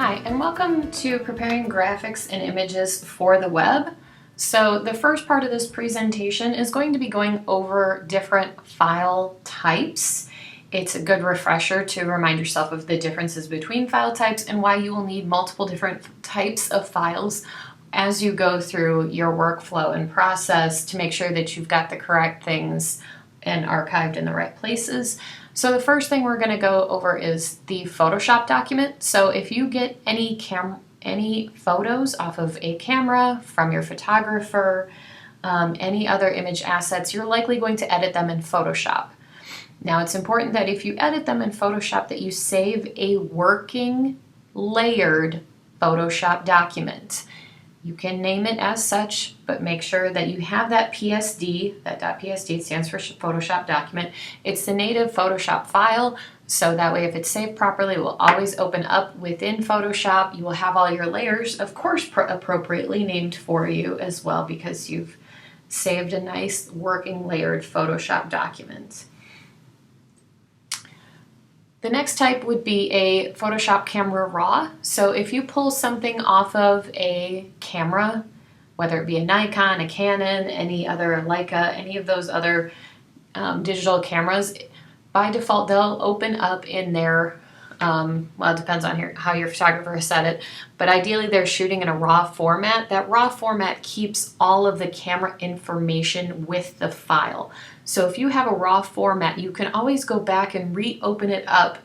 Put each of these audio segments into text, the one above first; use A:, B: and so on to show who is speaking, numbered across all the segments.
A: Hi, and welcome to preparing graphics and images for the web. So the first part of this presentation is going to be going over different file types. It's a good refresher to remind yourself of the differences between file types and why you will need multiple different types of files as you go through your workflow and process to make sure that you've got the correct things and archived in the right places. So the first thing we're going to go over is the Photoshop document. So if you get any photos off of a camera from your photographer, any other image assets, you're likely going to edit them in Photoshop. Now it's important that if you edit them in Photoshop that you save a working layered Photoshop document. You can name it as such, but make sure that you have that PSD, that .psd stands for Photoshop document. It's the native Photoshop file, so that way if it's saved properly, it will always open up within Photoshop. You will have all your layers, of course, appropriately named for you as well, because you've saved a nice working layered Photoshop document. The next type would be a Photoshop Camera Raw. So if you pull something off of a camera, whether it be a Nikon, a Canon, any other Leica, any of those other digital cameras, by default they'll open up in their, well, it depends on how your photographer has set it, but ideally they're shooting in a RAW format. That RAW format keeps all of the camera information with the file. So if you have a RAW format, you can always go back and reopen it up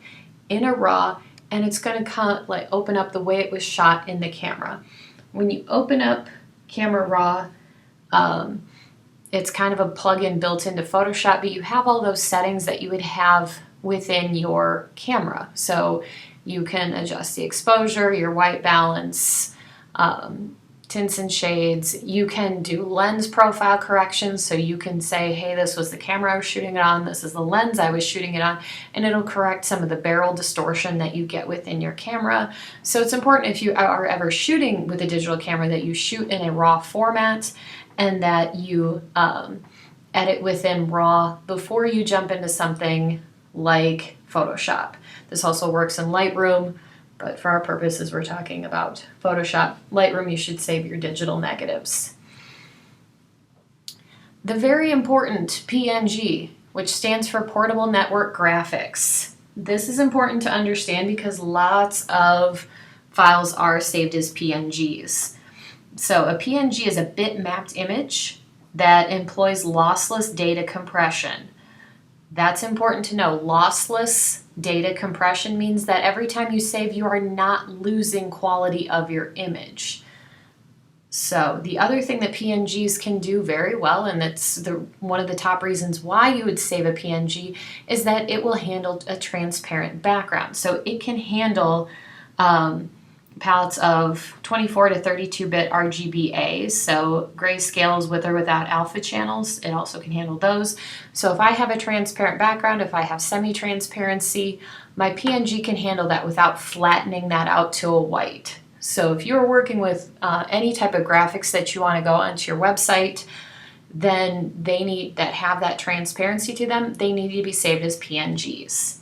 A: in a RAW, and it's going to open up the way it was shot in the camera. When you open up Camera Raw, it's kind of a plugin built into Photoshop, but you have all those settings that you would have within your camera. So you can adjust the exposure, your white balance, tints and shades. You can do lens profile corrections, so you can say, hey, this was the camera I was shooting it on, this is the lens I was shooting it on, and it'll correct some of the barrel distortion that you get within your camera. So it's important if you are ever shooting with a digital camera that you shoot in a RAW format and that you edit within RAW before you jump into something like Photoshop. This also works in Lightroom, but for our purposes, we're talking about Photoshop. Lightroom, you should save your digital negatives. The very important PNG, which stands for Portable Network Graphics. This is important to understand because lots of files are saved as PNGs. So a PNG is a bitmapped image that employs lossless data compression. That's important to know. Lossless data compression means that every time you save, you are not losing quality of your image. So the other thing that PNGs can do very well, and that's one of the top reasons why you would save a PNG, is that it will handle a transparent background. So it can handle palettes of 24 to 32-bit RGBA, so grayscales with or without alpha channels. It also can handle those. So if I have a transparent background, if I have semi-transparency, my PNG can handle that without flattening that out to a white. So if you're working with any type of graphics that you want to go onto your website, then that have that transparency to them, they need to be saved as PNGs.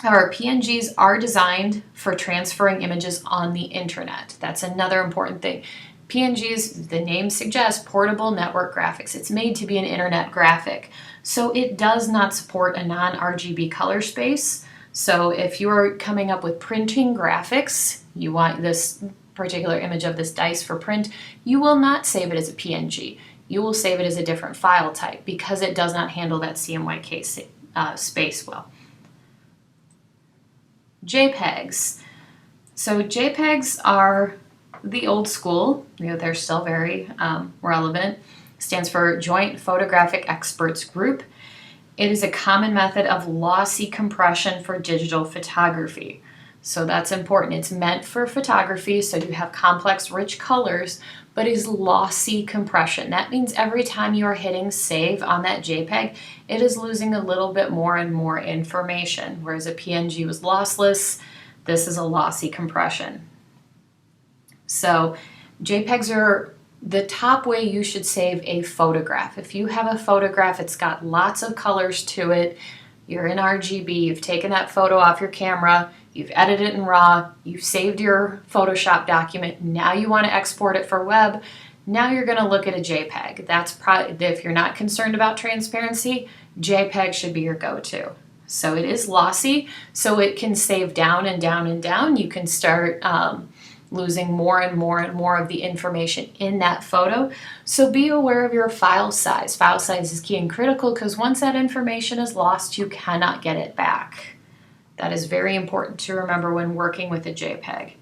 A: However, PNGs are designed for transferring images on the internet. That's another important thing. PNGs, the name suggests, portable network graphics. It's made to be an internet graphic. So it does not support a non-RGB color space. So if you're coming up with printing graphics, you want this particular image of this dice for print, you will not save it as a PNG. You will save it as a different file type because it does not handle that CMYK space well. JPEGs. So JPEGs are the old school. They're still very relevant. Stands for Joint Photographic Experts Group. It is a common method of lossy compression for digital photography. So that's important. It's meant for photography, so you have complex, rich colors, but is lossy compression. That means every time you are hitting save on that JPEG, it is losing a little bit more and more information. Whereas a PNG was lossless, this is a lossy compression. So JPEGs are the top way you should save a photograph. If you have a photograph, it's got lots of colors to it, you're in RGB, you've taken that photo off your camera, you've edited it in RAW, you've saved your Photoshop document, now you want to export it for web, now you're going to look at a JPEG. That's probably, if you're not concerned about transparency, JPEG should be your go-to. So it is lossy, so it can save down and down and down. You can start losing more and more and more of the information in that photo. So be aware of your file size. File size is key and critical because once that information is lost, you cannot get it back. That is very important to remember when working with a JPEG.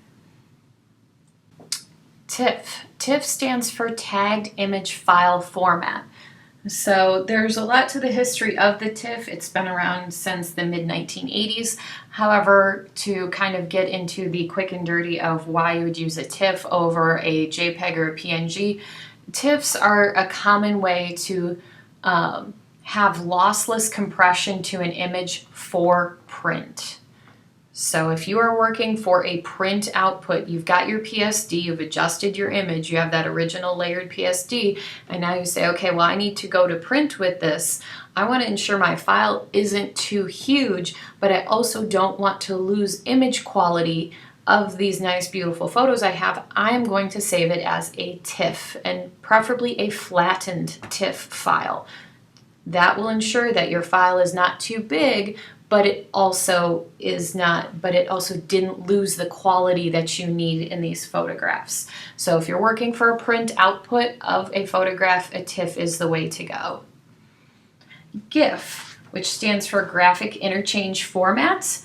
A: TIFF. TIFF stands for Tagged Image File Format. So there's a lot to the history of the TIFF. It's been around since the mid-1980s. However, to kind of get into the quick and dirty of why you would use a TIFF over a JPEG or a PNG, TIFFs are a common way to have lossless compression to an image for print. So if you are working for a print output, you've got your PSD, you've adjusted your image, you have that original layered PSD, and now you say, okay, well, I need to go to print with this. I want to ensure my file isn't too huge, but I also don't want to lose image quality of these nice, beautiful photos I have. I'm going to save it as a TIFF, and preferably a flattened TIFF file. That will ensure that your file is not too big, but it also didn't lose the quality that you need in these photographs. So if you're working for a print output of a photograph, a TIFF is the way to go. GIF, which stands for Graphic Interchange Format.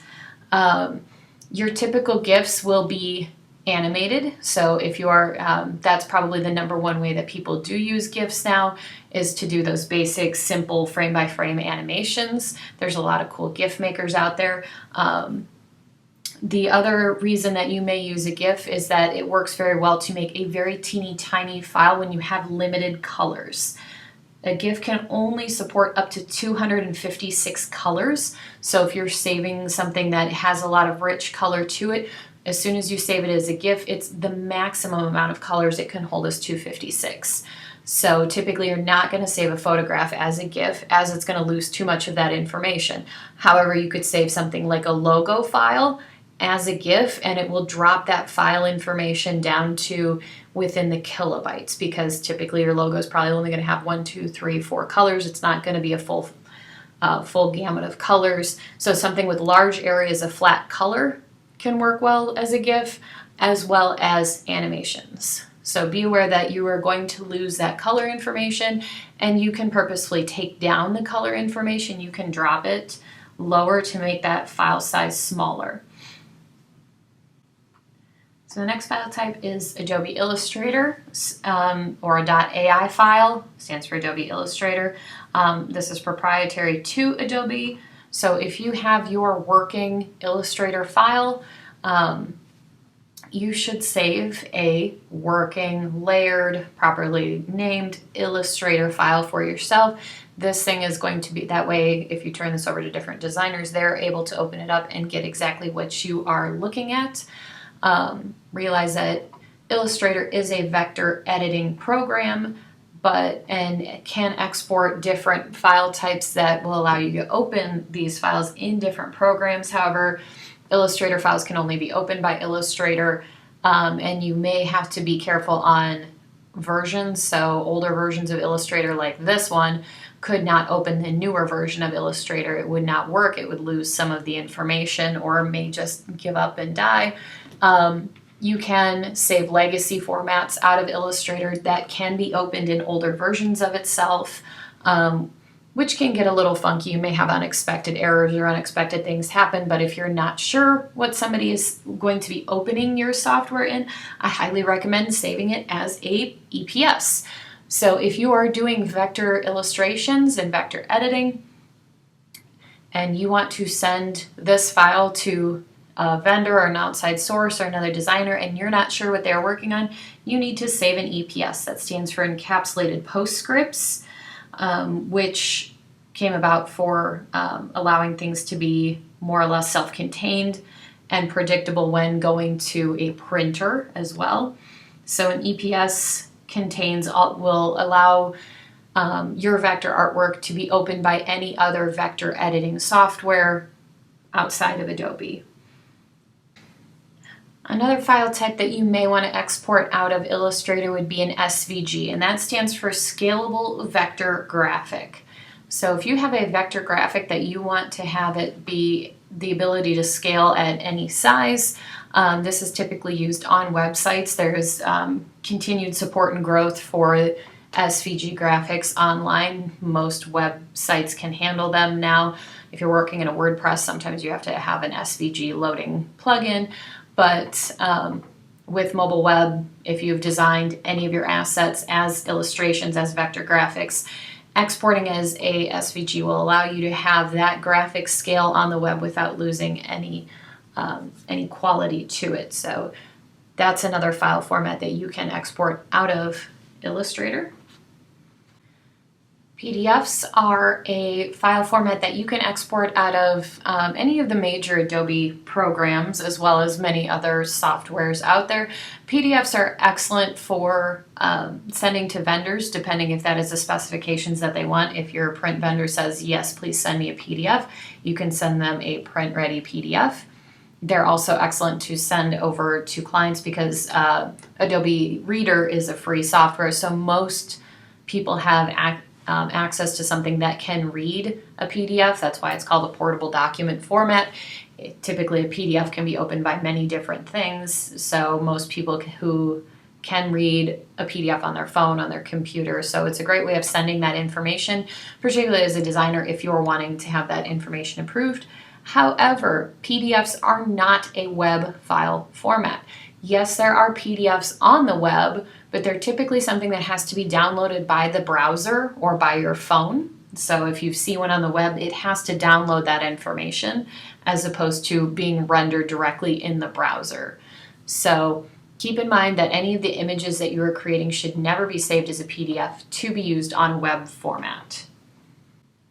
A: Your typical GIFs will be animated. So if you are, that's probably the number one way that people do use GIFs now, is to do those basic, simple frame-by-frame animations. There's a lot of cool GIF makers out there. The other reason that you may use a GIF is that it works very well to make a very teeny tiny file when you have limited colors. A GIF can only support up to 256 colors. So if you're saving something that has a lot of rich color to it, as soon as you save it as a GIF, it's the maximum amount of colors it can hold is 256. So typically you're not going to save a photograph as a GIF, as it's going to lose too much of that information. However, you could save something like a logo file as a GIF, and it will drop that file information down to within the kilobytes, because typically your logo is probably only going to have 1, 2, 3, 4 colors. It's not going to be a full gamut of colors. So something with large areas of flat color can work well as a GIF, as well as animations. So be aware that you are going to lose that color information, and you can purposefully take down the color information. You can drop it lower to make that file size smaller. So the next file type is Adobe Illustrator, or a .ai file, stands for Adobe Illustrator. This is proprietary to Adobe. So if you have your working Illustrator file, you should save a working, layered, properly named Illustrator file for yourself. This thing is going to be, that way if you turn this over to different designers, they're able to open it up and get exactly what you are looking at. Realize that Illustrator is a vector editing program, and can export different file types that will allow you to open these files in different programs. However, Illustrator files can only be opened by Illustrator, and you may have to be careful on versions. So older versions of Illustrator, like this one, could not open the newer version of Illustrator. It would not work. It would lose some of the information, or may just give up and die. You can save legacy formats out of Illustrator that can be opened in older versions of itself, which can get a little funky. You may have unexpected errors or unexpected things happen, but if you're not sure what somebody is going to be opening your software in, I highly recommend saving it as a EPS. So if you are doing vector illustrations and vector editing, and you want to send this file to a vendor or an outside source or another designer, and you're not sure what they're working on, you need to save an EPS. That stands for Encapsulated Postscripts, which came about for allowing things to be more or less self-contained and predictable when going to a printer as well. So an EPS will allow your vector artwork to be opened by any other vector editing software outside of Adobe. Another file type that you may want to export out of Illustrator would be an SVG, and that stands for Scalable Vector Graphic. So if you have a vector graphic that you want to have it be the ability to scale at any size, this is typically used on websites. There's continued support and growth for SVG graphics online. Most websites can handle them now. If you're working in a WordPress, sometimes you have to have an SVG loading plugin. But with mobile web, if you've designed any of your assets as illustrations, as vector graphics, exporting as a SVG will allow you to have that graphic scale on the web without losing any quality to it. So that's another file format that you can export out of Illustrator. PDFs are a file format that you can export out of any of the major Adobe programs, as well as many other softwares out there. PDFs are excellent for sending to vendors, depending if that is the specifications that they want. If your print vendor says, yes, please send me a PDF, you can send them a print-ready PDF. They're also excellent to send over to clients because Adobe Reader is a free software, so most people have access to something that can read a PDF. That's why it's called a portable document format. Typically, a PDF can be opened by many different things, so most people who can read a PDF on their phone, on their computer. So it's a great way of sending that information, particularly as a designer if you're wanting to have that information approved. However, PDFs are not a web file format. Yes, there are PDFs on the web, but they're typically something that has to be downloaded by the browser or by your phone. So if you see one on the web, it has to download that information as opposed to being rendered directly in the browser. So keep in mind that any of the images that you are creating should never be saved as a PDF to be used on web format.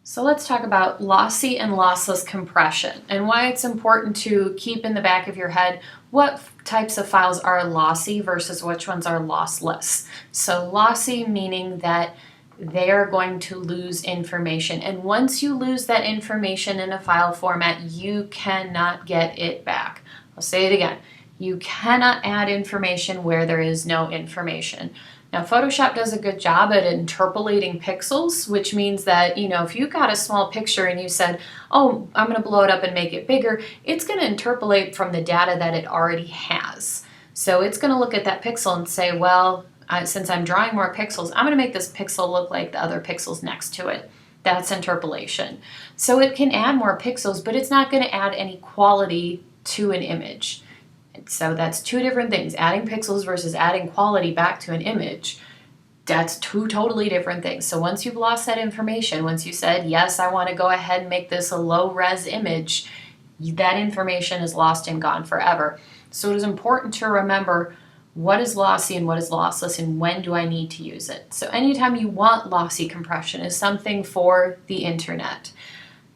A: So let's talk about lossy and lossless compression and why it's important to keep in the back of your head what types of files are lossy versus which ones are lossless. So lossy meaning that they are going to lose information, and once you lose that information in a file format, you cannot get it back. I'll say it again. You cannot add information where there is no information. Now, Photoshop does a good job at interpolating pixels, which means that, if you got a small picture and you said, oh, I'm going to blow it up and make it bigger, it's going to interpolate from the data that it already has. So it's going to look at that pixel and say, well, since I'm drawing more pixels, I'm going to make this pixel look like the other pixels next to it. That's interpolation. So it can add more pixels, but it's not going to add any quality to an image. So that's two different things. Adding pixels versus adding quality back to an image, that's two totally different things. So once you've lost that information, once you said, yes, I want to go ahead and make this a low-res image, that information is lost and gone forever. So it is important to remember what is lossy and what is lossless and when do I need to use it. So anytime you want lossy compression is something for the internet,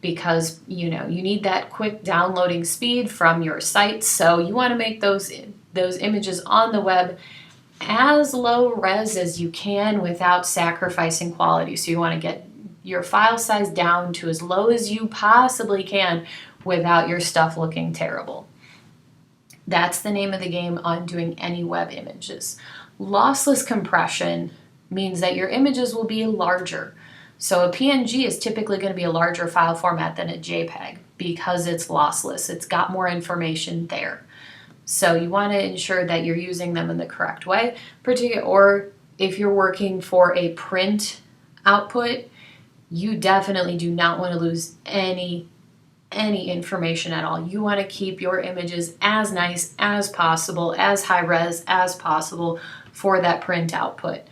A: because you need that quick downloading speed from your site. So you want to make those images on the web as low res as you can without sacrificing quality. So you want to get your file size down to as low as you possibly can without your stuff looking terrible. That's the name of the game on doing any web images. Lossless compression means that your images will be larger. So a PNG is typically going to be a larger file format than a JPEG because it's lossless. It's got more information there. So you want to ensure that you're using them in the correct way, or if you're working for a print output, you definitely do not want to lose any information at all. You want to keep your images as nice as possible, as high res as possible for that print output.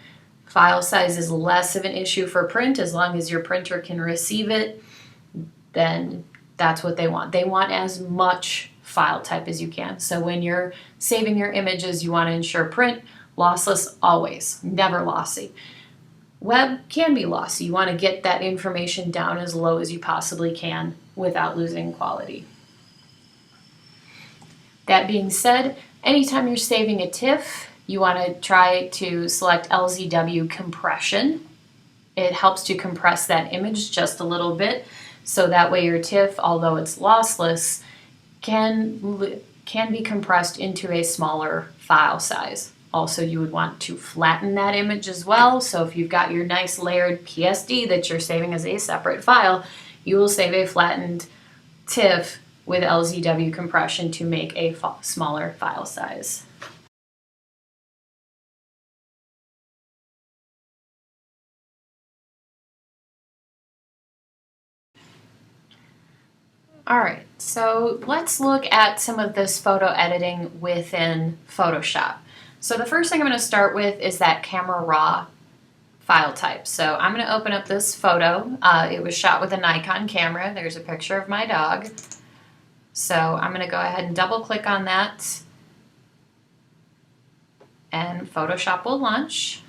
A: File size is less of an issue for print. As long as your printer can receive it, then that's what they want. They want as much file type as you can. So when you're saving your images, you want to ensure print, lossless always, never lossy. Web can be lossy. You want to get that information down as low as you possibly can without losing quality. That being said, anytime you're saving a TIFF, you want to try to select LZW compression. It helps to compress that image just a little bit, so that way your TIFF, although it's lossless, can can be compressed into a smaller file size. Also, you would want to flatten that image as well. So if you've got your nice layered PSD that you're saving as a separate file, you will save a flattened TIFF with LZW compression to make a smaller file size. All right, so let's look at some of this photo editing within Photoshop. So the first thing I'm going to start with is that Camera Raw file type. So I'm going to open up this photo. It was shot with a Nikon camera. There's a picture of my dog. So I'm going to go ahead and double click on that, and Photoshop will launch.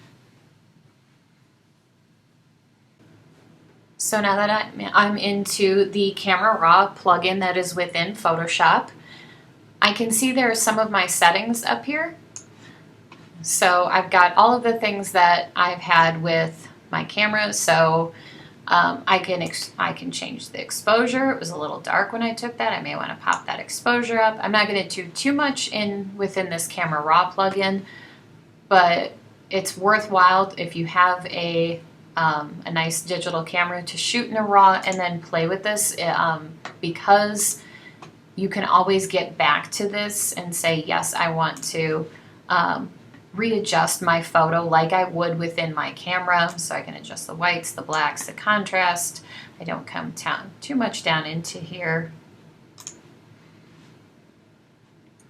A: So now that I'm into the Camera Raw plugin that is within Photoshop, I can see there are some of my settings up here. So I've got all of the things that I've had with my camera. So I can change the exposure. It was a little dark when I took that. I may want to pop that exposure up. I'm not going to do too much within this Camera Raw plugin, but it's worthwhile if you have a nice digital camera to shoot in a RAW and then play with this, because you can always get back to this and say, yes, I want to readjust my photo like I would within my camera. So I can adjust the whites, the blacks, the contrast. I don't come down too much down into here.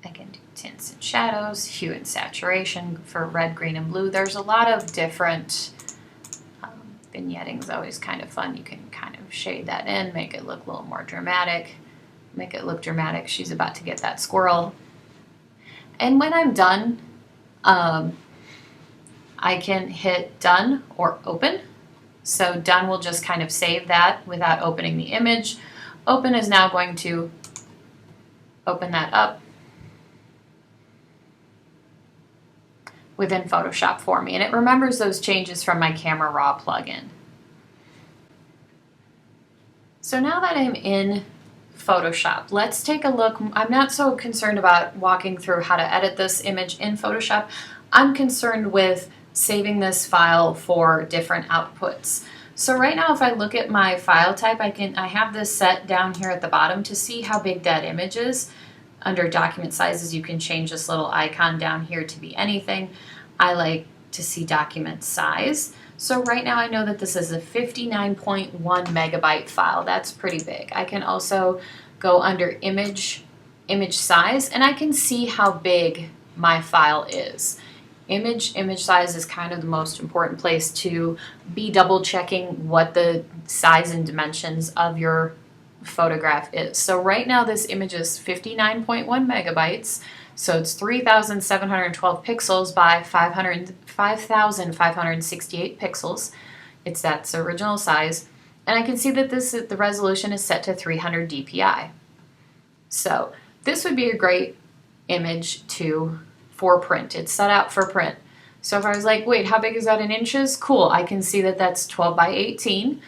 A: I can do tints and shadows, hue and saturation for red, green, and blue. There's a lot of different vignetting is always kind of fun. You can kind of shade that in, make it look a little more dramatic. Make it look dramatic. She's about to get that squirrel. And when I'm done, I can hit done or open. So done will just kind of save that without opening the image. Open is now going to open that up within Photoshop for me, and it remembers those changes from my Camera Raw plugin. So now that I'm in Photoshop, let's take a look. I'm not so concerned about walking through how to edit this image in Photoshop. I'm concerned with saving this file for different outputs. So right now, if I look at my file type, I have this set down here at the bottom to see how big that image is. Under document sizes, you can change this little icon down here to be anything. I like to see document size. So right now I know that this is a 59.1 megabyte file. That's pretty big. I can also go under image size, and I can see how big my file is. Image size is kind of the most important place to be double checking what the size and dimensions of your photograph is. So right now this image is 59.1 megabytes, so it's 3,712 pixels by 5,568 pixels. That's the original size, and I can see that the resolution is set to 300 dpi. So this would be a great image for print. It's set out for print. So if I was like, wait, how big is that in inches? Cool, I can see that that's 12 by 18.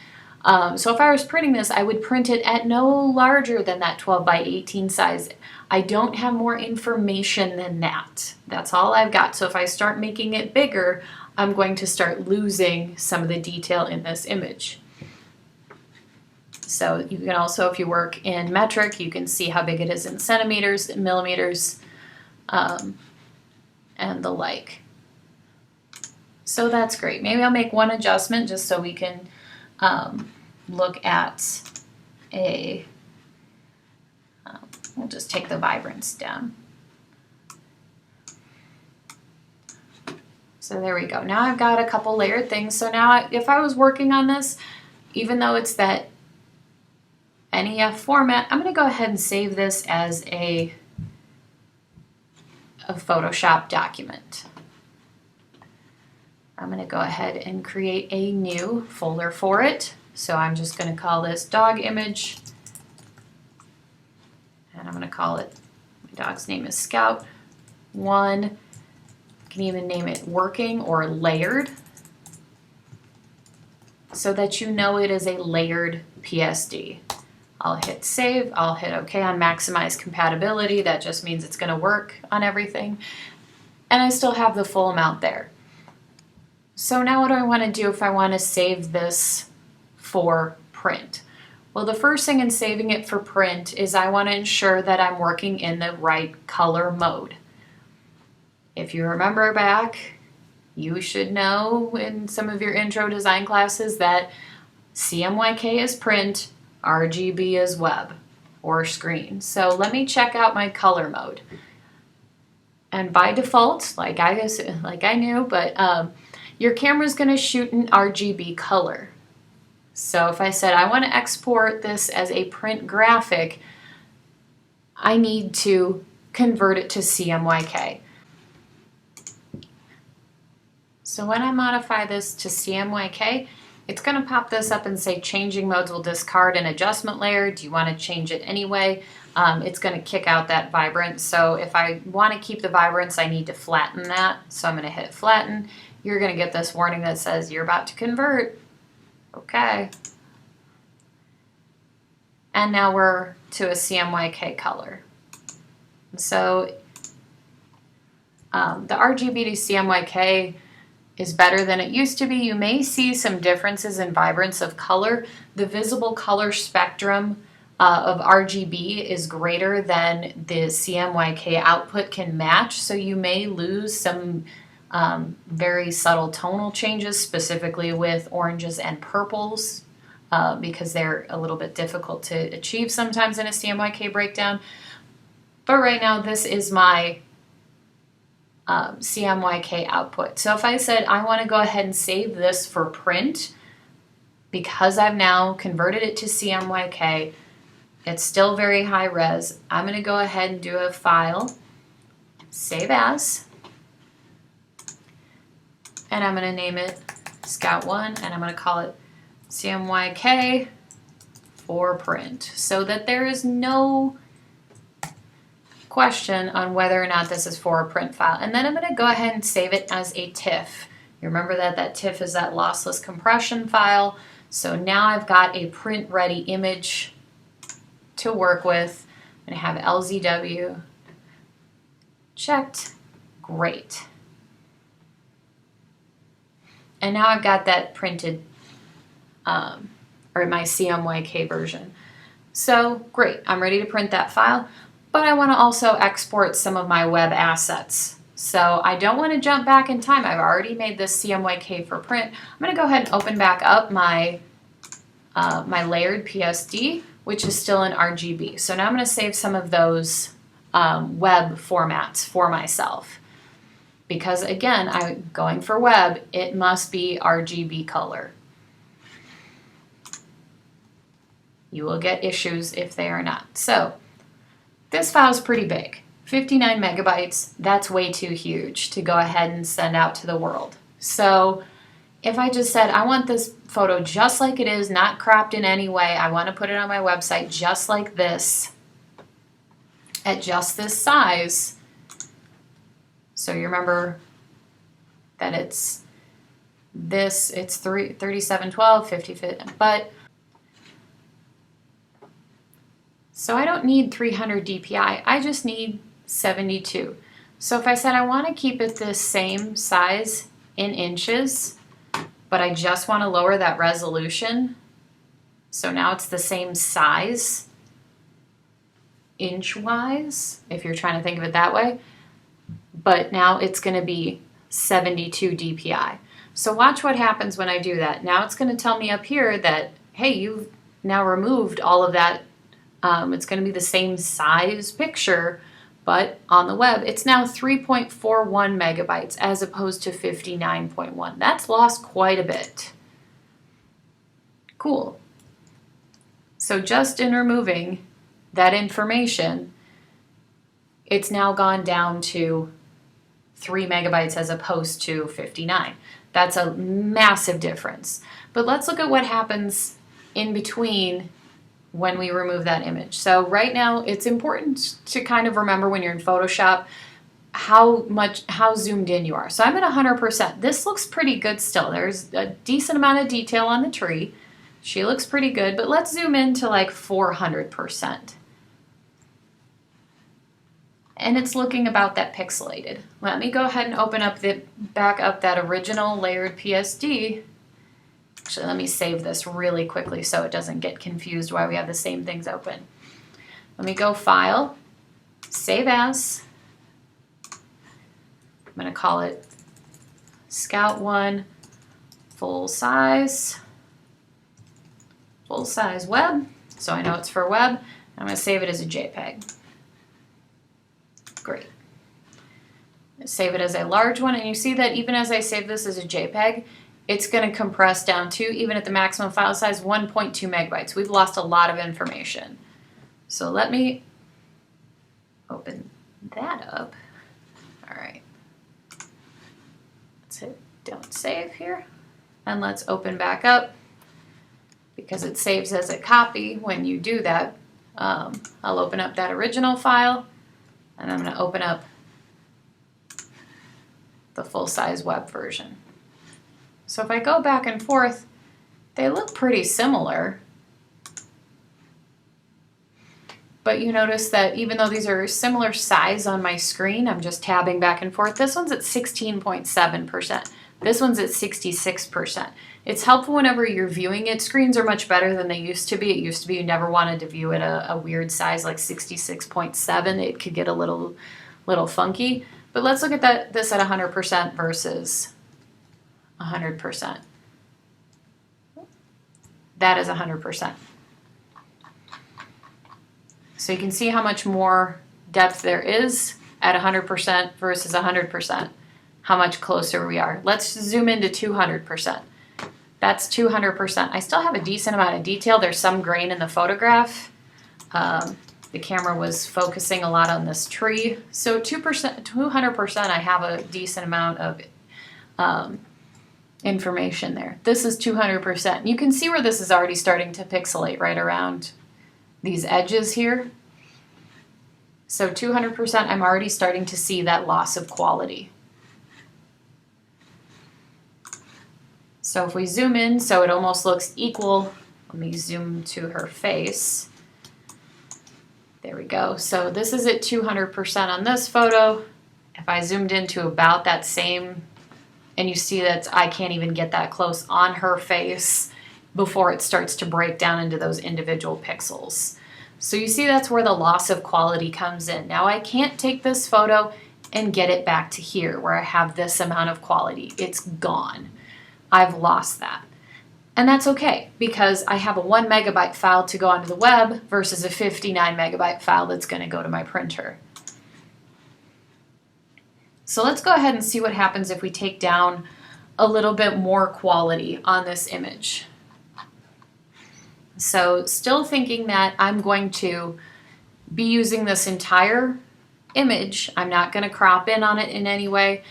A: So if I was printing this, I would print it at no larger than that 12 by 18 size. I don't have more information than that. That's all I've got. So if I start making it bigger, I'm going to start losing some of the detail in this image. So you can also, if you work in metric, you can see how big it is in centimeters, millimeters, and the like. So that's great. Maybe I'll make one adjustment just so we can look at we'll just take the vibrance down. So there we go. Now I've got a couple layered things. So now if I was working on this, even though it's that NEF format, I'm going to go ahead and save this as a Photoshop document. I'm going to go ahead and create a new folder for it. So I'm just going to call this dog image, and I'm going to call it, my dog's name is Scout 1. I can even name it working or layered, so that you know it is a layered PSD. I'll hit save, I'll hit OK on maximize compatibility. That just means it's going to work on everything. And I still have the full amount there. So now what do I want to do if I want to save this for print? Well, the first thing in saving it for print is I want to ensure that I'm working in the right color mode. If you remember back, you should know in some of your intro design classes that CMYK is print, RGB is web or screen. So let me check out my color mode. And by default, like I knew, but your camera's going to shoot in RGB color. So if I said I want to export this as a print graphic, I need to convert it to CMYK. So when I modify this to CMYK, it's going to pop this up and say changing modes will discard an adjustment layer. Do you want to change it anyway? It's going to kick out that vibrance. So if I want to keep the vibrance, I need to flatten that. So I'm going to hit flatten. You're going to get this warning that says you're about to convert. Okay. And now we're to a CMYK color. So the RGB to CMYK is better than it used to be. You may see some differences in vibrance of color. The visible color spectrum of RGB is greater than the CMYK output can match, so you may lose some very subtle tonal changes, specifically with oranges and purples, because they're a little bit difficult to achieve sometimes in a CMYK breakdown. But right now, this is my CMYK output. So if I said I want to go ahead and save this for print, because I've now converted it to CMYK, it's still very high res. I'm going to go ahead and do a file, save as, and I'm going to name it Scout 1, and I'm going to call it CMYK for print, so that there is no question on whether or not this is for a print file. And then I'm going to go ahead and save it as a TIFF. You remember that TIFF is that lossless compression file. So now I've got a print ready image to work with. I'm going to have LZW checked. Great. And now I've got that printed, or my CMYK version. So great, I'm ready to print that file. But I want to also export some of my web assets. So I don't want to jump back in time. I've already made this CMYK for print. I'm going to go ahead and open back up my layered PSD, which is still in RGB. So now I'm going to save some of those web formats for myself. Because again, I'm going for web, it must be RGB color. You will get issues if they are not. So this file is pretty big, 59 megabytes. That's way too huge to go ahead and send out to the world. So if I just said, I want this photo just like it is, not cropped in any way, I want to put it on my website just like this, at just this size. So you remember that it's 3712, 50, but so I don't need 300 DPI, I just need 72. So if I said I want to keep it the same size in inches, but I just want to lower that resolution, so now it's the same size inch-wise, if you're trying to think of it that way, but now it's going to be 72 DPI. So watch what happens when I do that. Now it's going to tell me up here that, hey, you've now removed all of that. It's going to be the same size picture, but on the web, it's now 3.41 megabytes as opposed to 59.1. That's lost quite a bit. Cool. So just in removing that information, it's now gone down to 3 megabytes as opposed to 59. That's a massive difference. But let's look at what happens in between when we remove that image. So right now, it's important to kind of remember when you're in Photoshop how zoomed in you are. So I'm at 100%. This looks pretty good still. There's a decent amount of detail on the tree. She looks pretty good, but let's zoom in to like 400%. And it's looking about that pixelated. Let me go ahead and open up back up that original layered PSD. Actually, let me save this really quickly so it doesn't get confused why we have the same things open. Let me go File, Save As. I'm going to call it Scout 1 Full Size Web, so I know it's for web. I'm going to save it as a JPEG. Great. Save it as a large one, and you see that even as I save this as a JPEG, it's going to compress down to, even at the maximum file size, 1.2 megabytes. We've lost a lot of information. So let me open that up. All right. Let's hit Don't Save here. And let's open back up, because it saves as a copy when you do that. I'll open up that original file, and I'm going to open up the full-size web version. So if I go back and forth, they look pretty similar. But you notice that even though these are similar size on my screen, I'm just tabbing back and forth. This one's at 16.7%. This one's at 66%. It's helpful whenever you're viewing it. Screens are much better than they used to be. It used to be you never wanted to view it a weird size like 66.7. It could get a little funky. But let's look at this at 100% versus 100%. That is 100%. So you can see how much more depth there is at 100% versus 100%, how much closer we are. Let's zoom into 200%. That's 200%. I still have a decent amount of detail. There's some grain in the photograph. The camera was focusing a lot on this tree. So 200%, I have a decent amount of information there. This is 200%. You can see where this is already starting to pixelate right around these edges here. So 200%, I'm already starting to see that loss of quality. So if we zoom in so it almost looks equal, let me zoom to her face. There we go. So this is at 200% on this photo. If I zoomed into about that same, and you see that I can't even get that close on her face before it starts to break down into those individual pixels. So you see that's where the loss of quality comes in. Now I can't take this photo and get it back to here where I have this amount of quality. It's gone. I've lost that. And that's okay, because I have a 1 megabyte file to go onto the web versus a 59 megabyte file that's going to go to my printer. So let's go ahead and see what happens if we take down a little bit more quality on this image. So still thinking that I'm going to be using this entire image. I'm not going to crop in on it in any way,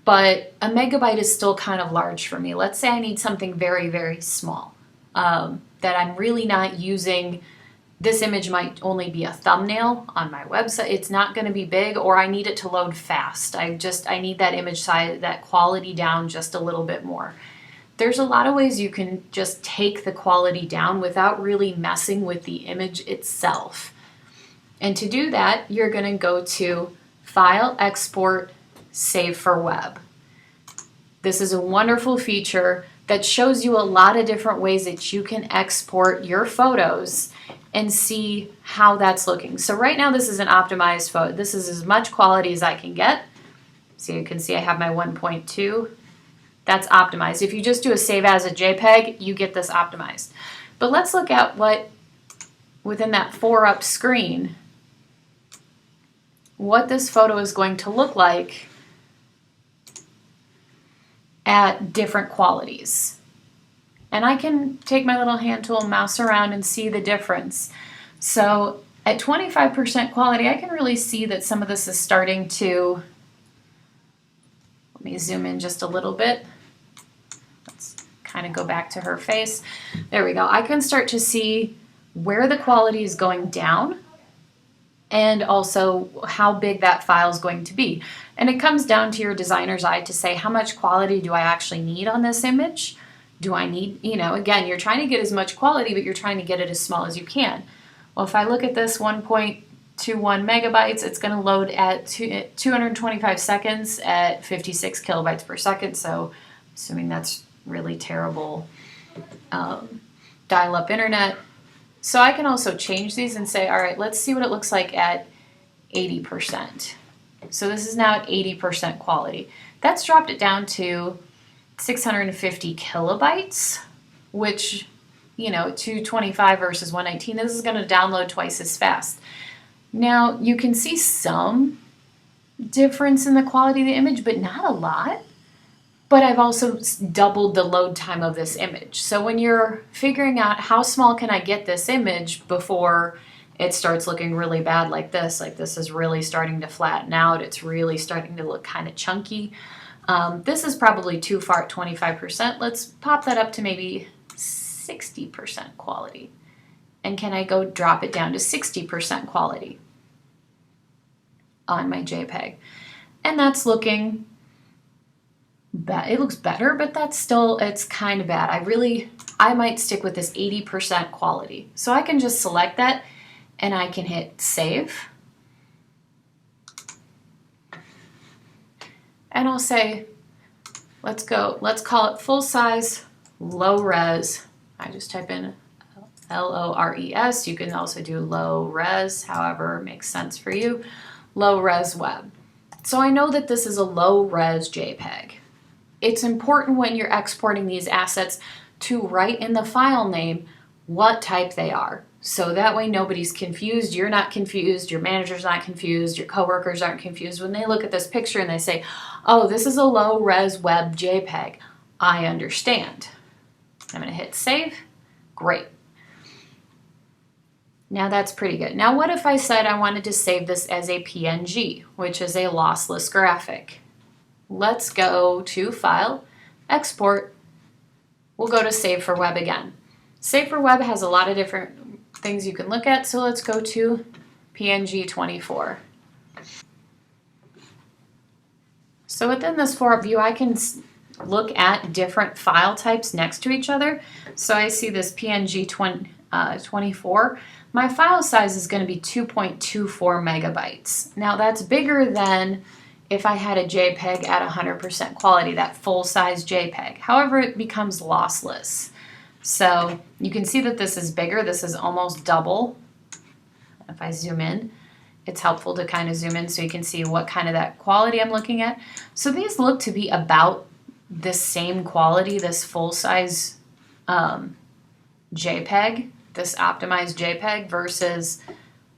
A: but a megabyte is still kind of large for me. Let's say I need something very, very small that I'm really not using. This image might only be a thumbnail on my website. It's not going to be big, or I need it to load fast. I need that image size, that quality down just a little bit more. There's a lot of ways you can just take the quality down without really messing with the image itself. And to do that, you're going to go to File, Export, Save for Web. This is a wonderful feature that shows you a lot of different ways that you can export your photos and see how that's looking. So right now this is an optimized photo. This is as much quality as I can get. So you can see I have my 1.2. That's optimized. If you just do a save as a JPEG, you get this optimized. But let's look at what, within that 4-up screen, what this photo is going to look like at different qualities. And I can take my little hand tool, mouse around, and see the difference. So at 25% quality, I can really see that some of this is starting to, let me zoom in just a little bit. Let's kind of go back to her face. There we go. I can start to see where the quality is going down and also how big that file is going to be. And it comes down to your designer's eye to say, how much quality do I actually need on this image? Do I need, again, you're trying to get as much quality, but you're trying to get it as small as you can. Well, if I look at this 1.21 megabytes, it's going to load at 225 seconds at 56 kilobytes per second. So assuming that's really terrible dial-up internet. So I can also change these and say, all right, let's see what it looks like at 80%. So this is now at 80% quality. That's dropped it down to 650 kilobytes, which, 225 versus 119, this is going to download twice as fast. Now, you can see some difference in the quality of the image, but not a lot. But I've also doubled the load time of this image. So when you're figuring out how small can I get this image before it starts looking really bad like this is really starting to flatten out, it's really starting to look kind of chunky. This is probably too far at 25%. Let's pop that up to maybe 60% quality. And can I go drop it down to 60% quality on my JPEG? And that's looking bad. It looks better, but it's kind of bad. I might stick with this 80% quality. So I can just select that and I can hit save. And I'll say, let's call it full size, low res. I just type in LORES. You can also do low res, however makes sense for you. Low res web. So I know that this is a low res JPEG. It's important when you're exporting these assets to write in the file name what type they are. So that way nobody's confused, you're not confused, your manager's not confused, your coworkers aren't confused. When they look at this picture and they say, oh, this is a low res web JPEG, I understand. I'm going to hit save. Great. Now that's pretty good. Now what if I said I wanted to save this as a PNG, which is a lossless graphic? Let's go to File, Export. We'll go to Save for Web again. Save for Web has a lot of different things you can look at, so let's go to PNG 24. So within this 4-up view, I can look at different file types next to each other. So I see this PNG 24. My file size is going to be 2.24 megabytes. Now that's bigger than if I had a JPEG at 100% quality, that full-size JPEG. However, it becomes lossless. So you can see that this is bigger. This is almost double. If I zoom in, it's helpful to kind of zoom in so you can see what kind of that quality I'm looking at. So these look to be about the same quality, this full-size JPEG, this optimized JPEG versus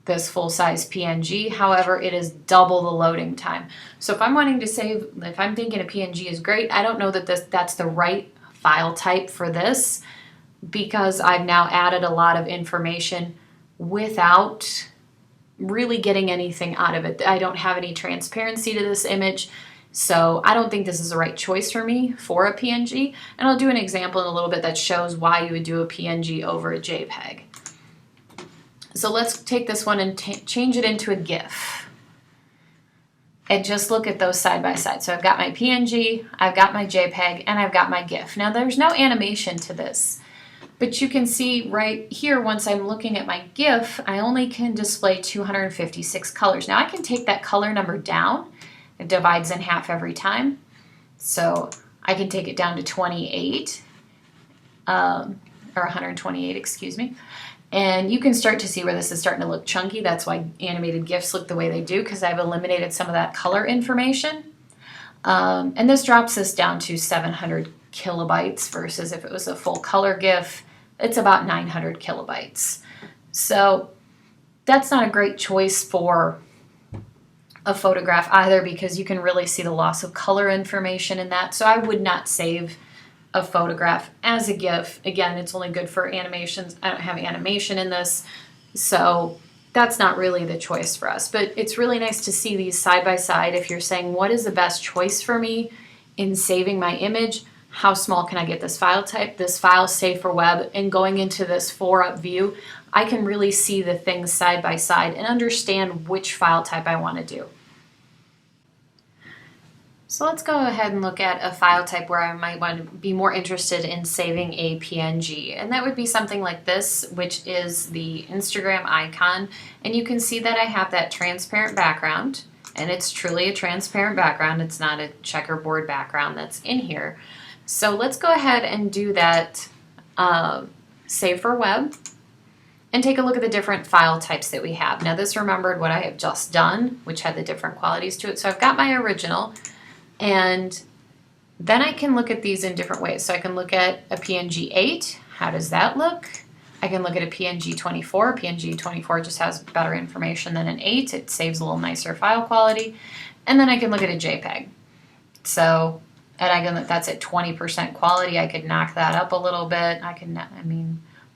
A: this full-size PNG. However, it is double the loading time. So if I'm wanting to save, if I'm thinking a PNG is great, I don't know that that's the right file type for this, because I've now added a lot of information without really getting anything out of it. I don't have any transparency to this image, so I don't think this is the right choice for me for a PNG. And I'll do an example in a little bit that shows why you would do a PNG over a JPEG. So let's take this one and change it into a GIF. And just look at those side by side. So I've got my PNG, I've got my JPEG, and I've got my GIF. Now there's no animation to this, but you can see right here, once I'm looking at my GIF, I only can display 256 colors. Now I can take that color number down. It divides in half every time. So I can take it down to 28, or 128, excuse me. And you can start to see where this is starting to look chunky. That's why animated GIFs look the way they do, because I've eliminated some of that color information. And this drops this down to 700 kilobytes versus if it was a full color GIF, it's about 900 kilobytes. So that's not a great choice for a photograph either, because you can really see the loss of color information in that. So I would not save a photograph as a GIF. Again, it's only good for animations. I don't have animation in this, so that's not really the choice for us. But it's really nice to see these side by side. If you're saying, what is the best choice for me in saving my image? How small can I get this file type? This file Save for Web, and going into this 4-up view, I can really see the things side by side and understand which file type I want to do. So let's go ahead and look at a file type where I might want to be more interested in saving a PNG. And that would be something like this, which is the Instagram icon. And you can see that I have that transparent background. And it's truly a transparent background. It's not a checkerboard background that's in here. So let's go ahead and do that save for web and take a look at the different file types that we have. Now this remembered what I have just done, which had the different qualities to it. So I've got my original. And then I can look at these in different ways. So I can look at a PNG 8. How does that look? I can look at a PNG 24. PNG 24 just has better information than an 8. It saves a little nicer file quality. And then I can look at a JPEG. So, and that's at 20% quality. I could knock that up a little bit.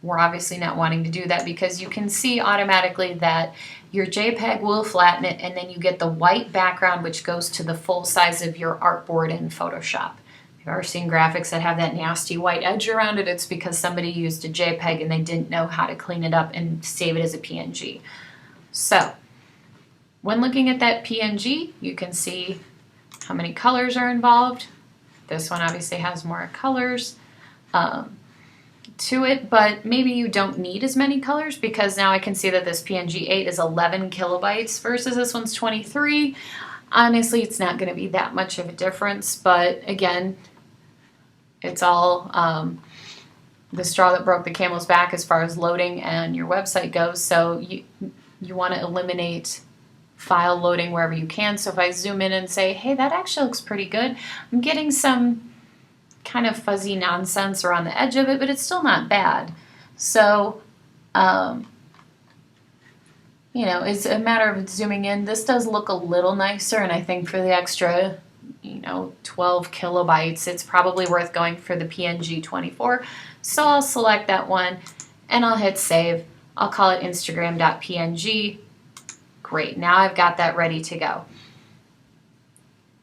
A: We're obviously not wanting to do that because you can see automatically that your JPEG will flatten it and then you get the white background which goes to the full size of your artboard in Photoshop. If you've ever seen graphics that have that nasty white edge around it, it's because somebody used a JPEG and they didn't know how to clean it up and save it as a PNG. So, when looking at that PNG, you can see how many colors are involved. This one obviously has more colors to it, but maybe you don't need as many colors because now I can see that this PNG 8 is 11 kilobytes versus this one's 23. Honestly, it's not going to be that much of a difference, but again, it's all the straw that broke the camel's back as far as loading and your website goes. So you want to eliminate file loading wherever you can. So if I zoom in and say, hey, that actually looks pretty good, I'm getting some kind of fuzzy nonsense around the edge of it, but it's still not bad. So, it's a matter of zooming in. This does look a little nicer, and I think for the extra, 12 kilobytes, it's probably worth going for the PNG 24. So I'll select that one, and I'll hit save. I'll call it Instagram.png. Great, now I've got that ready to go.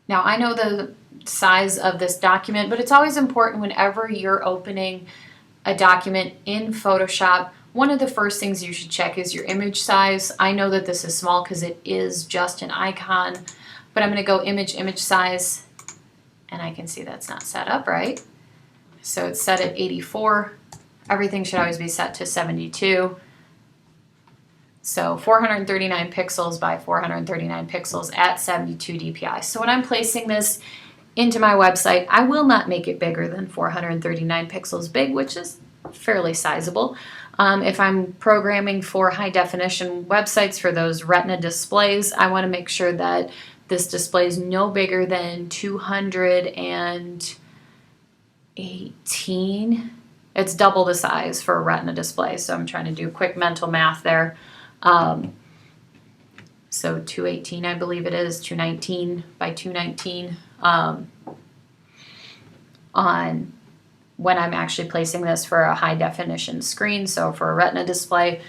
A: Now I know the size of this document, but it's always important whenever you're opening a document in Photoshop, one of the first things you should check is your image size. I know that this is small because it is just an icon, but I'm going to go image size, and I can see that's not set up right. So it's set at 84. Everything should always be set to 72. So 439 pixels by 439 pixels at 72 dpi. So when I'm placing this into my website, I will not make it bigger than 439 pixels big, which is fairly sizable. If I'm programming for high definition websites for those Retina displays, I want to make sure that this display is no bigger than 218. It's double the size for a Retina display, so I'm trying to do quick mental math there. So 218, I believe it is, 219 by 219 on when I'm actually placing this for a high definition screen, so for a Retina display.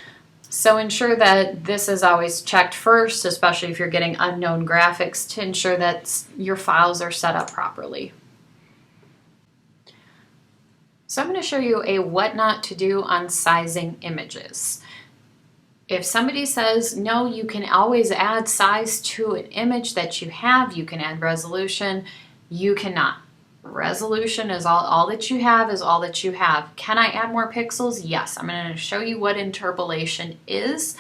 A: So ensure that this is always checked first, especially if you're getting unknown graphics, to ensure that your files are set up properly. So I'm going to show you a what not to do on sizing images. If somebody says, no, you can always add size to an image that you have, you can add resolution, you cannot. Resolution is all that you have is all that you have. Can I add more pixels? Yes. I'm going to show you what interpolation is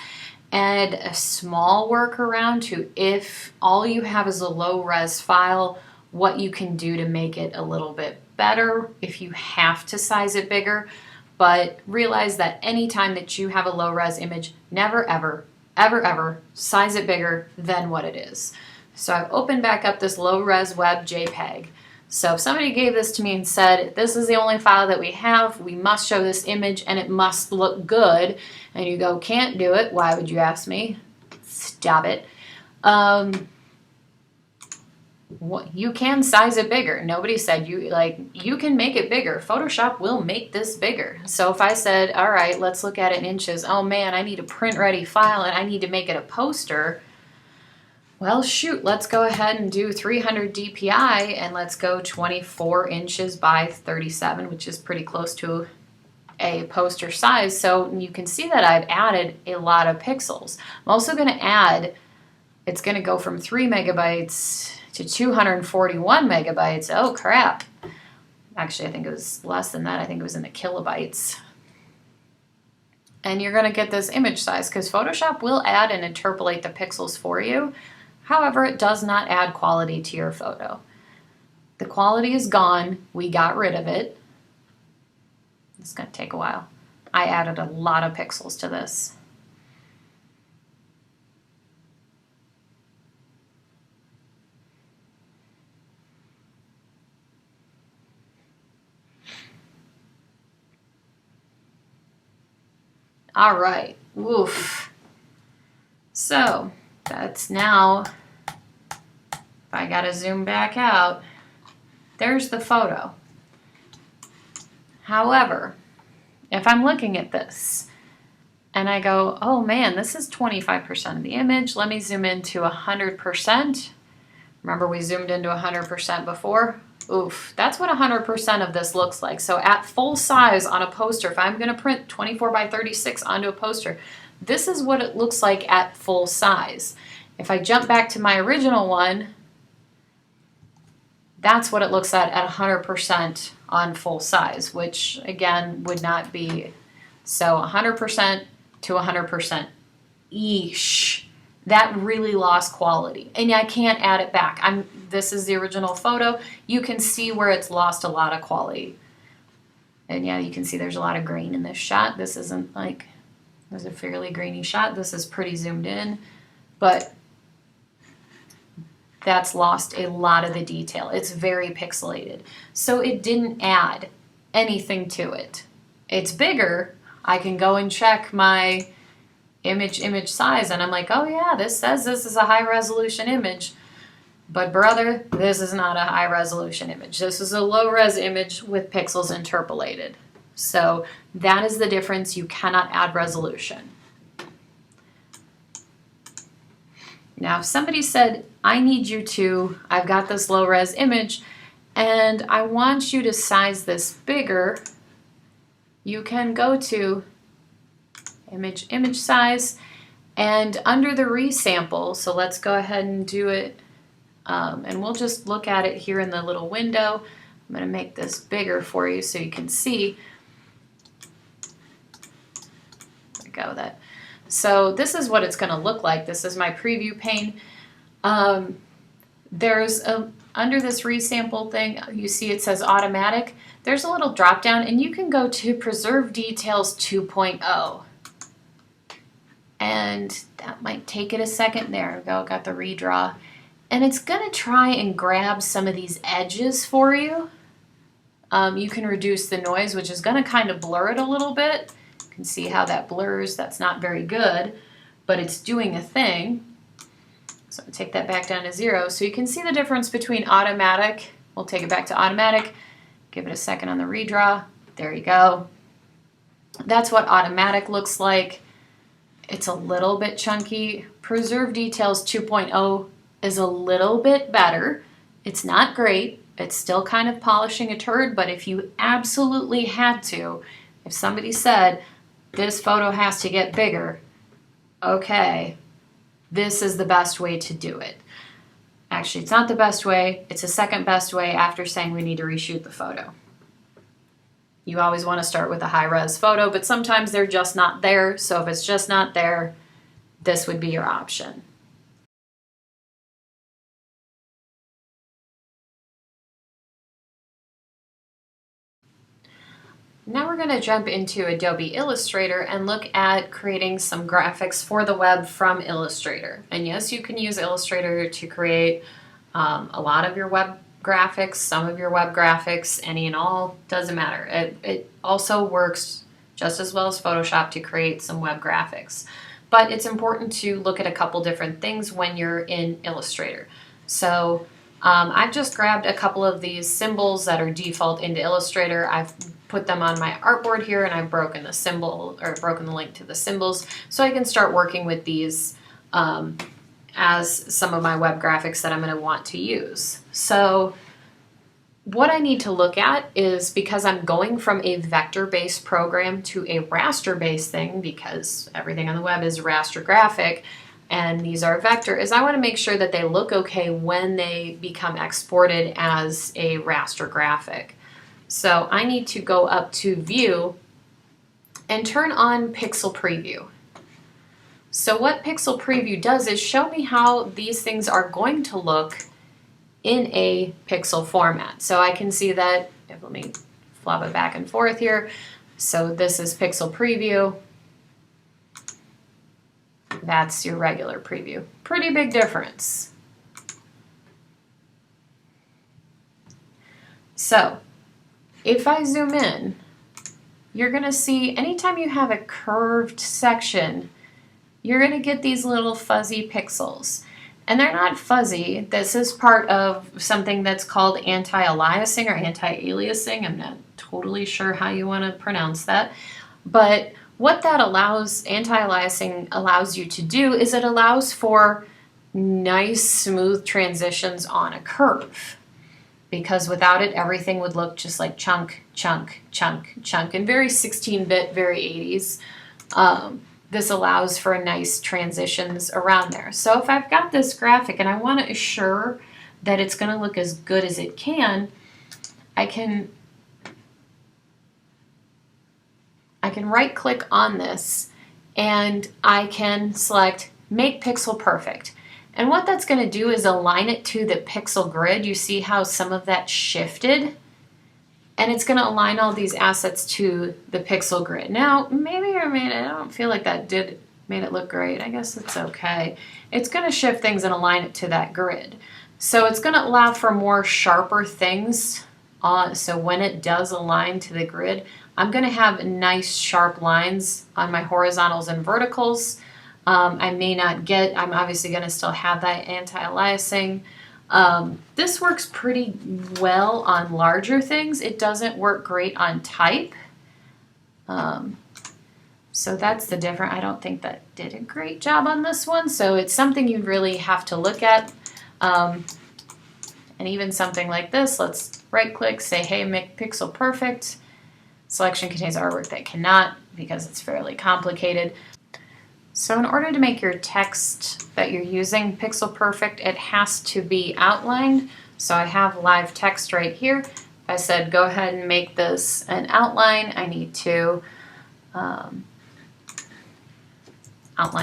A: and a small workaround to if all you have is a low res file, what you can do to make it a little bit better if you have to size it bigger. But realize that anytime that you have a low res image, never ever, ever, ever size it bigger than what it is. So I've opened back up this low res web JPEG. So if somebody gave this to me and said, this is the only file that we have, we must show this image and it must look good, and you go, can't do it, why would you ask me? Stop it. You can size it bigger. Nobody said you can make it bigger. Photoshop will make this bigger. So if I said, all right, let's look at it in inches. Oh man, I need a print ready file and I need to make it a poster. Well, shoot, let's go ahead and do 300 dpi and let's go 24 inches by 37, which is pretty close to a poster size. So you can see that I've added a lot of pixels. I'm also going to add, it's going to go from 3 megabytes to 241 megabytes. Oh crap. Actually, I think it was less than that. I think it was in the kilobytes. And you're going to get this image size because Photoshop will add and interpolate the pixels for you. However, it does not add quality to your photo. The quality is gone. We got rid of it. It's going to take a while. I added a lot of pixels to this. All right, woof. So that's now, if I gotta zoom back out, there's the photo. However, if I'm looking at this and I go, oh man, this is 25% of the image. Let me zoom into 100%. Remember we zoomed into 100% before? Oof, that's what 100% of this looks like. So at full size on a poster, if I'm gonna print 24 by 36 onto a poster, this is what it looks like at full size. If I jump back to my original one, that's what it looks at 100% on full size, which again would not be, so 100% to 100%-ish. That really lost quality, and I can't add it back. This is the original photo. You can see where it's lost a lot of quality. And yeah, you can see there's a lot of grain in this shot. This isn't like, there's a fairly grainy shot. This is pretty zoomed in, but that's lost a lot of the detail. It's very pixelated. So it didn't add anything to it. It's bigger. I can go and check my image size and I'm like, oh yeah, this says this is a high resolution image. But brother, this is not a high resolution image. This is a low res image with pixels interpolated. So that is the difference. You cannot add resolution. Now, if somebody said, I need you to, I've got this low res image and I want you to size this bigger, you can go to image size, and under the resample, so let's go ahead and do it, and we'll just look at it here in the little window. I'm going to make this bigger for you so you can see. There we go. So this is what it's going to look like. This is my preview pane. There's under this resample thing, you see it says automatic. There's a little drop down, and you can go to Preserve Details 2.0. And that might take it a second. There we go, got the redraw. And it's gonna try and grab some of these edges for you. You can reduce the noise, which is gonna kind of blur it a little bit. You can see how that blurs. That's not very good, but it's doing a thing. So I'll take that back down to 0. So you can see the difference between automatic. We'll take it back to automatic. Give it a second on the redraw. There you go. That's what automatic looks like. It's a little bit chunky. Preserve Details 2.0 is a little bit better. It's not great. It's still kind of polishing a turd, but if you absolutely had to, if somebody said, this photo has to get bigger, okay, this is the best way to do it. Actually, it's not the best way. It's the second best way after saying we need to reshoot the photo. You always want to start with a high-res photo, but sometimes they're just not there. So if it's just not there, this would be your option. Now we're going to jump into Adobe Illustrator and look at creating some graphics for the web from Illustrator. And yes, you can use Illustrator to create a lot of your web graphics, some of your web graphics, any and all, doesn't matter. It also works just as well as Photoshop to create some web graphics. But it's important to look at a couple different things when you're in Illustrator. So I've just grabbed a couple of these symbols that are default into Illustrator. I've put them on my artboard here and I've broken the symbol or broken the link to the symbols so I can start working with these as some of my web graphics that I'm going to want to use. So what I need to look at is, because I'm going from a vector-based program to a raster-based thing, because everything on the web is raster graphic, and these are vector, is I want to make sure that they look okay when they become exported as a raster graphic. So I need to go up to View and turn on Pixel Preview. So what Pixel Preview does is show me how these things are going to look in a pixel format. So I can see that, let me flop it back and forth here. So this is Pixel Preview. That's your regular preview. Pretty big difference. So if I zoom in, you're going to see anytime you have a curved section, you're going to get these little fuzzy pixels. And they're not fuzzy. This is part of something that's called anti-aliasing or anti-aliasing. I'm not totally sure how you want to pronounce that. But what that allows, anti-aliasing allows you to do is it allows for nice smooth transitions on a curve. Because without it, everything would look just like chunk, chunk, chunk, chunk, and very 16-bit, very 80s. This allows for nice transitions around there. So if I've got this graphic and I want to assure that it's going to look as good as it can, I can right-click on this and I can select Make Pixel Perfect. And what that's going to do is align it to the pixel grid. You see how some of that shifted? And it's going to align all these assets to the pixel grid. Now, maybe or maybe I don't feel like that made it look great. I guess it's okay. It's going to shift things and align it to that grid. So it's going to allow for more sharper things. So when it does align to the grid, I'm going to have nice sharp lines on my horizontals and verticals. I may not get, I'm obviously going to still have that anti-aliasing. This works pretty well on larger things. It doesn't work great on type. So that's the difference. I don't think that did a great job on this one. So it's something you really have to look at. And even something like this, let's right click, say, hey, make pixel perfect. Selection contains artwork that cannot because it's fairly complicated. So in order to make your text that you're using pixel perfect, it has to be outlined. So I have live text right here. If I said go ahead and make this an outline, I need to outline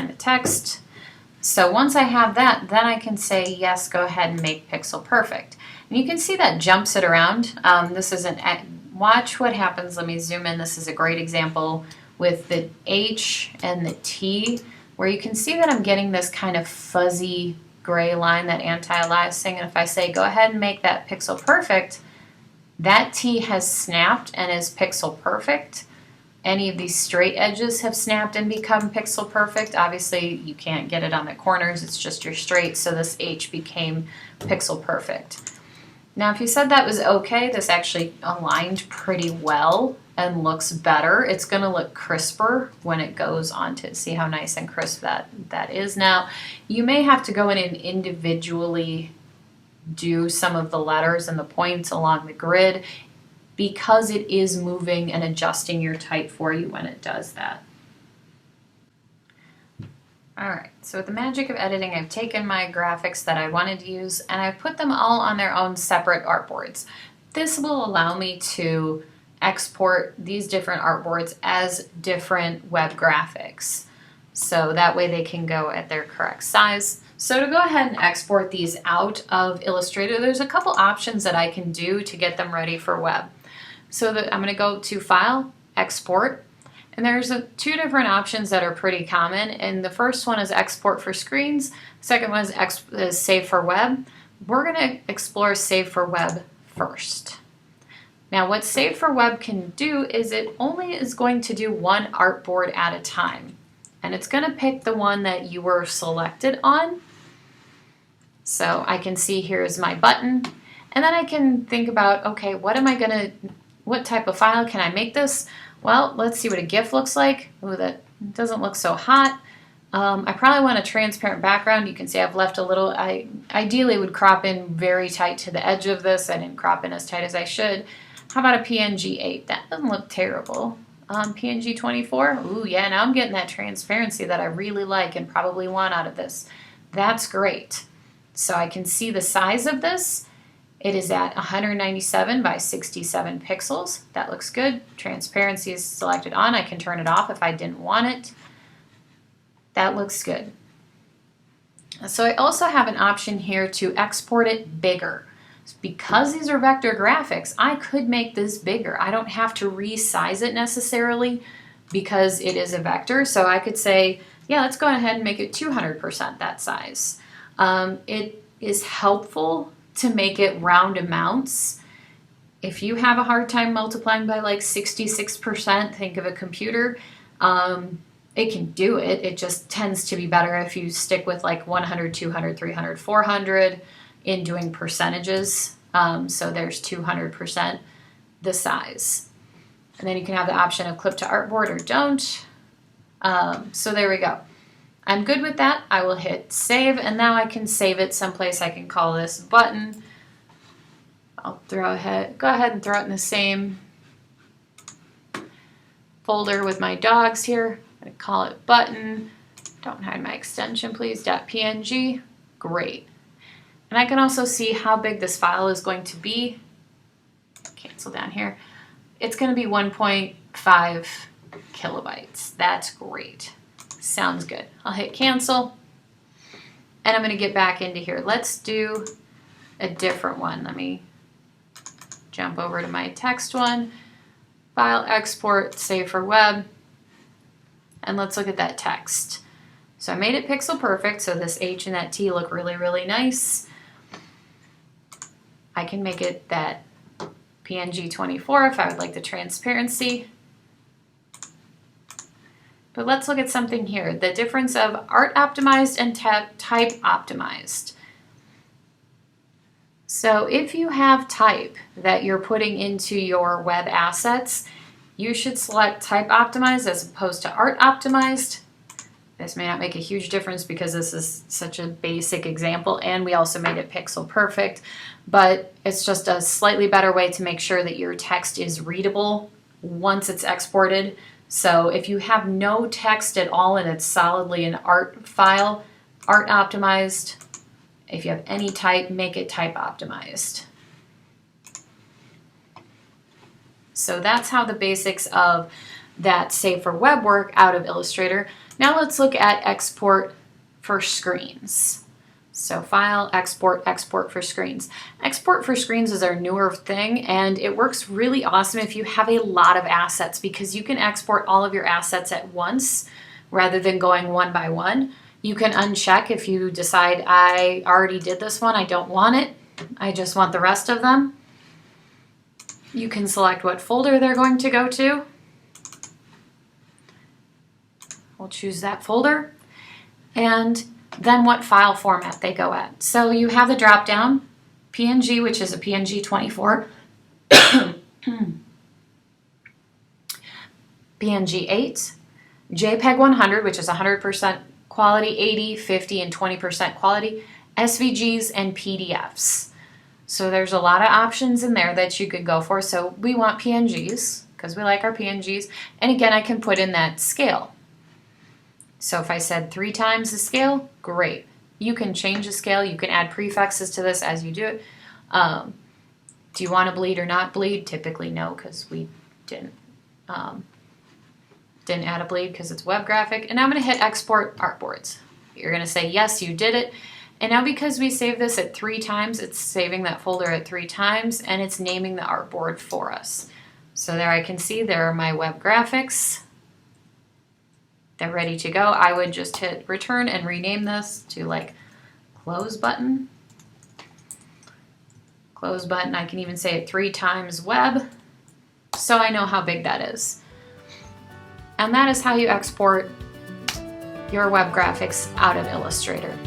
A: the text. So once I have that, then I can say yes, go ahead and make pixel perfect. And you can see that jumps it around. This is watch what happens. Let me zoom in. This is a great example with the H and the T, where you can see that I'm getting this kind of fuzzy gray line, that anti-aliasing. And if I say go ahead and make that pixel perfect, that T has snapped and is pixel perfect. Any of these straight edges have snapped and become pixel perfect. Obviously, you can't get it on the corners. It's just your straight, so this H became pixel perfect. Now, if you said that was okay, this actually aligned pretty well and looks better. It's going to look crisper when it goes on to see how nice and crisp that is. Now, you may have to go in and individually do some of the letters and the points along the grid because it is moving and adjusting your type for you when it does that. Alright, so with the magic of editing, I've taken my graphics that I wanted to use and I've put them all on their own separate artboards. This will allow me to export these different artboards as different web graphics. So that way they can go at their correct size. So to go ahead and export these out of Illustrator, there's a couple options that I can do to get them ready for web. So I'm going to go to File, Export, and there's two different options that are pretty common. And the first one is Export for Screens. The second one is Save for Web. We're going to explore Save for Web first. Now what Save for Web can do is it only is going to do one artboard at a time. And it's going to pick the one that you were selected on. So I can see here is my button. And then I can think about, okay, what type of file can I make this? Well, let's see what a GIF looks like. Oh, that doesn't look so hot. I probably want a transparent background. You can see I've left a little, I ideally would crop in very tight to the edge of this. I didn't crop in as tight as I should. How about a PNG 8? That doesn't look terrible. PNG 24. Ooh, yeah, now I'm getting that transparency that I really like and probably want out of this. That's great. So I can see the size of this. It is at 197 by 67 pixels. That looks good. Transparency is selected on. I can turn it off if I didn't want it. That looks good. So I also have an option here to export it bigger. Because these are vector graphics, I could make this bigger. I don't have to resize it necessarily because it is a vector. So I could say, yeah, let's go ahead and make it 200% that size. It is helpful to make it round amounts. If you have a hard time multiplying by like 66%, think of a computer, it can do it. It just tends to be better if you stick with like 100, 200, 300, 400 in doing percentages. So there's 200% the size. And then you can have the option of clip to artboard or don't. So there we go. I'm good with that. I will hit save, and now I can save it someplace. I can call this button. I'll go ahead and throw it in the same folder with my dogs here. I'm going to call it button. Don't hide my extension, please. .png. Great. And I can also see how big this file is going to be. Cancel down here. It's going to be 1.5 kilobytes. That's great. Sounds good. I'll hit cancel. And I'm going to get back into here. Let's do a different one. Let me jump over to my text one. File, export, save for web. And let's look at that text. So I made it pixel perfect, so this H and that T look really, really nice. I can make it that PNG 24 if I would like the transparency. But let's look at something here. The difference of art optimized and type optimized. So if you have type that you're putting into your web assets, you should select type optimized as opposed to art optimized. This may not make a huge difference because this is such a basic example, and we also made it pixel perfect, but it's just a slightly better way to make sure that your text is readable once it's exported. So if you have no text at all and it's solidly an art file, art optimized. If you have any type, make it type optimized. So that's how the basics of that Save for Web work out of Illustrator. Now let's look at export for screens. So file, export, export for screens. Export for screens is our newer thing, and it works really awesome if you have a lot of assets because you can export all of your assets at once rather than going one by one. You can uncheck if you decide I already did this one, I don't want it, I just want the rest of them. You can select what folder they're going to go to. We'll choose that folder, and then what file format they go at. So you have the drop down, PNG, which is a PNG 24, PNG 8, JPEG 100, which is 100% quality, 80, 50, and 20% quality, SVGs, and PDFs. So there's a lot of options in there that you could go for. So we want PNGs because we like our PNGs. And again, I can put in that scale. So if I said 3 times the scale, great. You can change the scale. You can add prefixes to this as you do it. Do you want to bleed or not bleed? Typically no, because we didn't add a bleed because it's web graphic. And now I'm going to hit export artboards. You're going to say, yes, you did it. And now because we saved this at 3 times, it's saving that folder at 3 times, and it's naming the artboard for us. So there I can see there are my web graphics. They're ready to go. I would just hit return and rename this to like close button. Close button. I can even say it 3 times web, so I know how big that is. And that is how you export your web graphics out of Illustrator.